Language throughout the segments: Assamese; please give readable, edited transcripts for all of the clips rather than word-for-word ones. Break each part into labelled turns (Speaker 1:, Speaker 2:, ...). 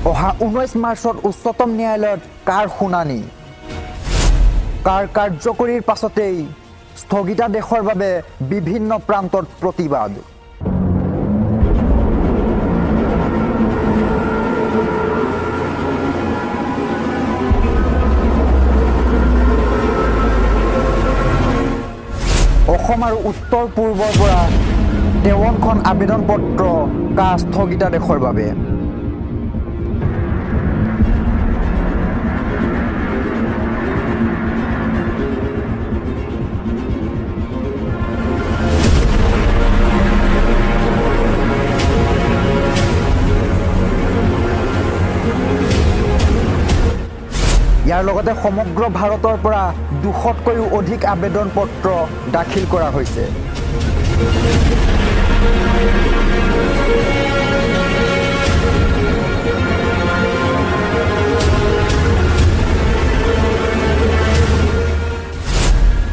Speaker 1: অহা 19 মাৰ্চত উচ্চতম ন্যায়ালয়ত কাৰ শুনানি কাৰ কাৰ্যকৰীৰ পাছতেই স্থগিতাদেশৰ বাবে বিভিন্ন প্ৰান্তত প্ৰতিবাদ অসম আৰু উত্তৰ পূৰ্বৰ পৰা 53খন আবেদন পত্ৰ কা স্থগিতাদেশৰ বাবে ইয়াৰ লগতে সমগ্ৰ ভাৰতৰ পৰা 200তকৈও অধিক আবেদন পত্ৰ দাখিল কৰা হৈছে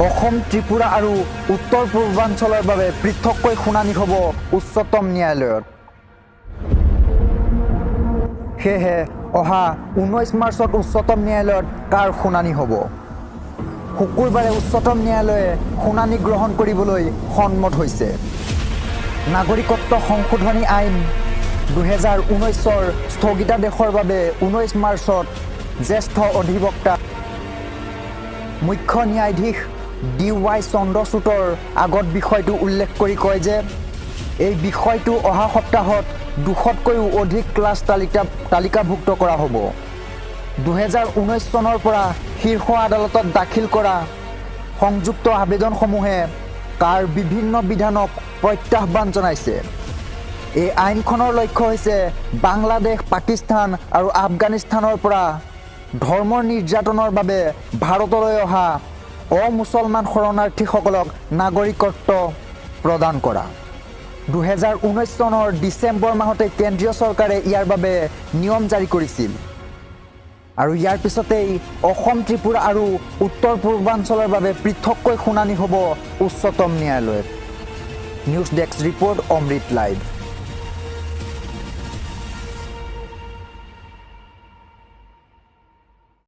Speaker 1: অসম ত্ৰিপুৰা আৰু উত্তৰ পূৰ্বাঞ্চলৰ বাবে পৃথককৈ শুনানি হ'ব উচ্চতম ন্যায়ালয়ত সেয়েহে অহা 19 মাৰ্চত উচ্চতম ন্যায়ালয়ত কাৰ শুনানি হ'ব শুকুৰবাৰে উচ্চতম ন্যায়ালয়ে শুনানি গ্ৰহণ কৰিবলৈ সন্মত হৈছে নাগৰিকত্ব সংশোধনী আইন 2019ৰ স্থগিতাদেশৰ বাবে 19 মাৰ্চত জ্যেষ্ঠ অধিবক্তা মুখ্য ন্যায়াধীশ DY চন্দ্ৰচূড়ৰ আগত বিষয়টো উল্লেখ কৰি কয় যে এই বিষয়টো অহা সপ্তাহত 200তকৈও অধিক ক্লাছ তালিকাভুক্ত কৰা হ'ব 2019 চনৰ পৰা শীৰ্ষ আদালতত দাখিল কৰা সংযুক্ত আবেদনসমূহে কাৰ বিভিন্ন বিধানক প্ৰত্যাহ্বান জনাইছে এই আইনখনৰ লক্ষ্য হৈছে বাংলাদেশ পাকিস্তান আৰু আফগানিস্তানৰ পৰা ধৰ্মৰ নিৰ্যাতনৰ বাবে ভাৰতলৈ অহা অমুছলমান শৰণাৰ্থীসকলক নাগৰিকত্ব প্ৰদান কৰা 2019 চনৰ ডিচেম্বৰ মাহতে কেন্দ্ৰীয় চৰকাৰে ইয়াৰ বাবে নিয়ম জাৰি কৰিছিল আৰু ইয়াৰ পিছতেই অসম ত্ৰিপুৰা আৰু উত্তৰ পূৰ্বাঞ্চলৰ বাবে পৃথককৈ শুনানি হ'ব উচ্চতম ন্যায়ালয়ত নিউজ ডেস্ক ৰিপৰ্ট অমৃত লাইভ